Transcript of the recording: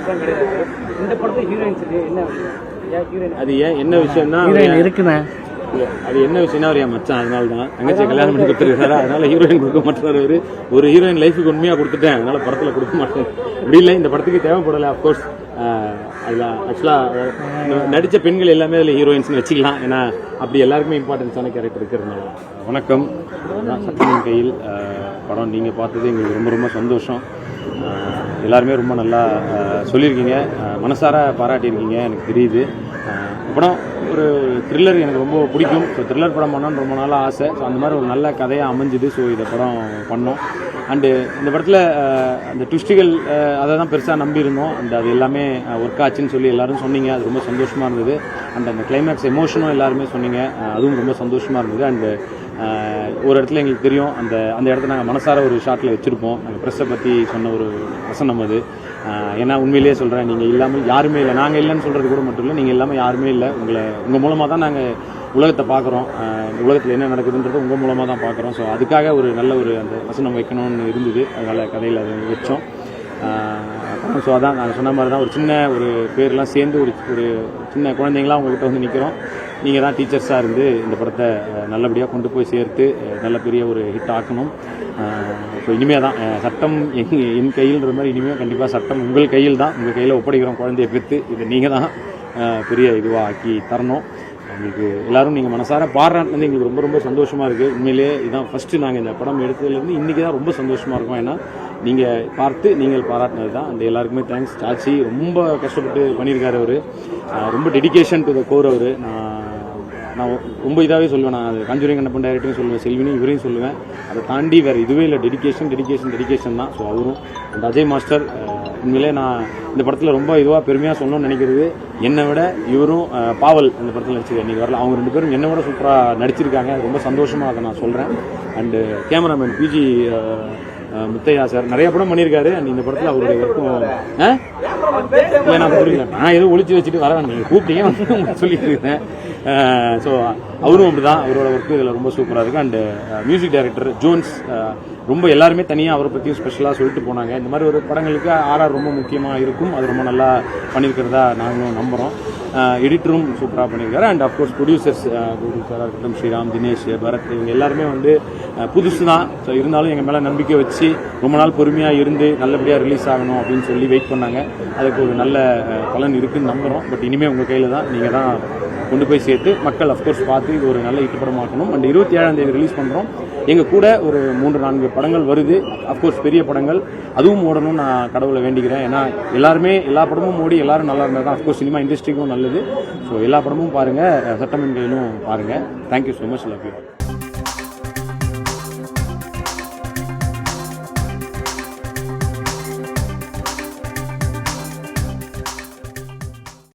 தான் கிடையாது. இந்த படத்தில் ஹீரோயின்ஸ் என்ன அது ஏன் என்ன விஷயம்னா இருக்குண்ணே, அது என்ன விஷயம்னா அவர் என் மச்சான், அதனால தான் தங்கச்சியை கல்யாணம் பண்ணி கொடுத்துருக்காரு. அதனால ஹீரோயின் கொடுக்க மாட்டார். ஒரு ஹீரோயின் லைஃபுக்கு உண்மையாக கொடுத்துட்டேன், அதனால படத்தில் கொடுக்க மாட்டேன். இப்படி இல்லை, இந்த படத்துக்கு தேவைப்படலை. அஃப்கோர்ஸ் அதில் ஆக்சுவலாக நடித்த பெண்கள் எல்லாமே அதில் ஹீரோயின்ஸ்னு வச்சுக்கலாம். ஏன்னா அப்படி எல்லாருக்குமே இம்பார்ட்டன்ஸான கேரக்டர் இருக்கிறதுனால. வணக்கம், சட்டமின் கையில் படம் நீங்கள் பார்த்தது எங்களுக்கு ரொம்ப ரொம்ப சந்தோஷம். எல்லாருமே ரொம்ப நல்லா சொல்லியிருக்கீங்க, மனசார பாராட்டியிருக்கீங்க, எனக்கு தெரியுது. படம் ஒரு த்ரில்லர் எனக்கு ரொம்ப பிடிக்கும். ஸோ த்ரில்லர் படம் பண்ணணும்னு ரொம்ப நாளாக ஆசை. ஸோ அந்த மாதிரி ஒரு நல்ல கதையாக அமைஞ்சுது. ஸோ இந்த படம் பண்ணோம். அண்டு இந்த படத்தில் அந்த ட்விஸ்ட்டுகள் அதை தான் பெருசாக நம்பியிருந்தோம். அண்ட் அது எல்லாமே ஒர்க் ஆச்சுன்னு சொல்லி எல்லோரும் சொன்னீங்க. அது ரொம்ப சந்தோஷமாக இருந்தது. அண்ட் அந்த கிளைமேக்ஸ் எமோஷனும் எல்லாருமே சொன்னீங்க, அதுவும் ரொம்ப சந்தோஷமாக இருந்தது. அண்டு ஒரு இடத்துல எங்களுக்கு தெரியும், அந்த இடத்த நாங்கள் மனசார ஒரு ஷாட்டில் வச்சுருப்போம். நாங்கள் ப்ரெஸ்ஸை பற்றி சொன்ன ஒரு வசனம் அது. ஏன்னா உண்மையிலேயே சொல்கிறேன், நீங்கள் இல்லாமல் யாருமே இல்லை. நாங்கள் இல்லைன்னு சொல்கிறது கூட மட்டும் இல்லை, நீங்கள் இல்லாமல் யாருமே இல்லை. உங்கள் மூலமாக தான் நாங்கள் உலகத்தை பார்க்குறோம். உலகத்தில் என்ன நடக்குதுன்றது உங்கள் மூலமாக தான் பார்க்குறோம். ஸோ அதுக்காக ஒரு நல்ல ஒரு அந்த வசனம் வைக்கணும்னு இருந்தது. அதனால் கதையில் அதை வச்சோம். ஸோ அதான் நாங்கள் சொன்ன மாதிரி தான் ஒரு சின்ன ஒரு பேர்லாம் சேர்ந்து ஒரு சின்ன குழந்தைங்களாம் உங்கள்கிட்ட வந்து நிற்கிறோம். நீங்கள் தான் டீச்சர்ஸாக இருந்து இந்த படத்தை நல்லபடியாக கொண்டு போய் சேர்த்து நல்ல பெரிய ஒரு ஹிட் ஆக்கணும். ஸோ இனிமேல் தான் சட்டம் என் கையில்ன்ற மாதிரி இனிமேல் கண்டிப்பாக சட்டம் உங்கள் கையில் தான். உங்கள் கையில் ஒப்படைக்கிறோம் குழந்தைய பெற்று. இதை நீங்கள் தான் பெரிய இதுவாக ஆக்கி தரணும். உங்களுக்கு எல்லோரும் நீங்கள் மனசார பாடுறான்னு வந்து எங்களுக்கு ரொம்ப ரொம்ப சந்தோஷமாக இருக்குது. உண்மையிலே இதுதான் ஃபஸ்ட்டு நாங்கள் இந்த படம் எடுத்ததுலேருந்து இன்றைக்கி தான் ரொம்ப சந்தோஷமாக இருக்கும். ஏன்னா நீங்கள் பார்த்து நீங்கள் பாராட்டினது தான். அந்த எல்லாருக்குமே தேங்க்ஸ். சாச்சி ரொம்ப கஷ்டப்பட்டு பண்ணியிருக்காரு. அவர் ரொம்ப டெடிக்கேஷன் டு த கோர். அவர் நான் ரொம்ப இதாகவே சொல்லுவேன். நான் அது காஞ்சூரிங் கண்ணப்பன் டைரக்டரையும் சொல்லுவேன், செல்வினையும் இவரையும் சொல்லுவேன். அதை தாண்டி வேறு இதுவே இல்லை. டெடிக்கேஷன் தான். ஸோ அவரும் அந்த அஜய் மாஸ்டர் உண்மையிலே நான் இந்த படத்தில் ரொம்ப இதுவாக பெருமையாக சொல்லணும்னு நினைக்கிறது, என்னை விட இவரும் பாவல் இந்த படத்தில் நடிச்சிருக்காங்க. இன்றைக்கி வரல, அவங்க ரெண்டு பேரும் என்னை விட சூப்பராக நடிச்சிருக்காங்க. அது ரொம்ப சந்தோஷமாக அதை நான் சொல்கிறேன். And cameraman PG Muthaiah sir நிறைய படம் பண்ணியிருக்காரு. அண்ட் இந்த படத்தில் அவருடைய ஒர்க்கும் இல்லை, நான் புரியல, நான் எதுவும் ஒழிச்சு வச்சுட்டு வரேன், நீங்கள் கூப்பிட்டீங்க வந்து சொல்லிட்டு இருக்கேன். ஸோ அவரும் அப்படி தான், அவரோட ஒர்க்கு இதில் ரொம்ப சூப்பராக இருக்குது. அண்டு மியூசிக் டைரக்டர் ஜோன்ஸ் ரொம்ப எல்லாருமே தனியாக அவரை பற்றியும் ஸ்பெஷலாக சொல்லிட்டு போனாங்க. இந்த மாதிரி ஒரு படங்களுக்கு ஆர்ஆர் ரொம்ப முக்கியமாக இருக்கும். அது ரொம்ப நல்லா பண்ணியிருக்கிறதா நாங்களும் நம்புகிறோம். எடிட்டரும் சூப்பராக பண்ணியிருக்காரு. அண்ட் அஃப்கோர்ஸ் ப்ரொடியூசராக இருக்கட்டும், ஸ்ரீராம், தினேஷ், பரத், இவங்க எல்லாருமே வந்து புதுசு தான். ஸோ இருந்தாலும் எங்கள் மேலே நம்பிக்கை வச்சு ரொம்ப நாள் பொறுமையாக இருந்து நல்லபடியாக ரிலீஸ் ஆகணும் அப்படின்னு சொல்லி வெயிட் பண்ணாங்க. அதுக்கு ஒரு நல்ல பலன் இருக்குதுன்னு நம்புகிறோம். பட் இனிமேல் உங்கள் கையில் தான், நீங்கள் தான் கொண்டு போய் சேர்த்து மக்கள் அஃப்கோர்ஸ் பார்த்து இது ஒரு நல்ல ஹிட் படமாக்கணும். அண்ட் 27ஆம் தேதி ரிலீஸ் பண்ணுறோம். எங்கள் கூட ஒரு 3-4 படங்கள் வருது. அஃப்கோர்ஸ் பெரிய படங்கள் அதுவும் ஓடணும்னு நான் கடவுளை வேண்டிக்கிறேன். ஏன்னா எல்லாருமே எல்லா படமும் ஓடி எல்லாரும் நல்லா இருந்தால் தான் அஃப்கோர்ஸ் சினிமா இண்டஸ்ட்ரிக்கும் நல்லது. ஸோ எல்லா படமும் பாருங்கள், சட்டமின் கையிலும் பாருங்கள். Thank you so much. Love you.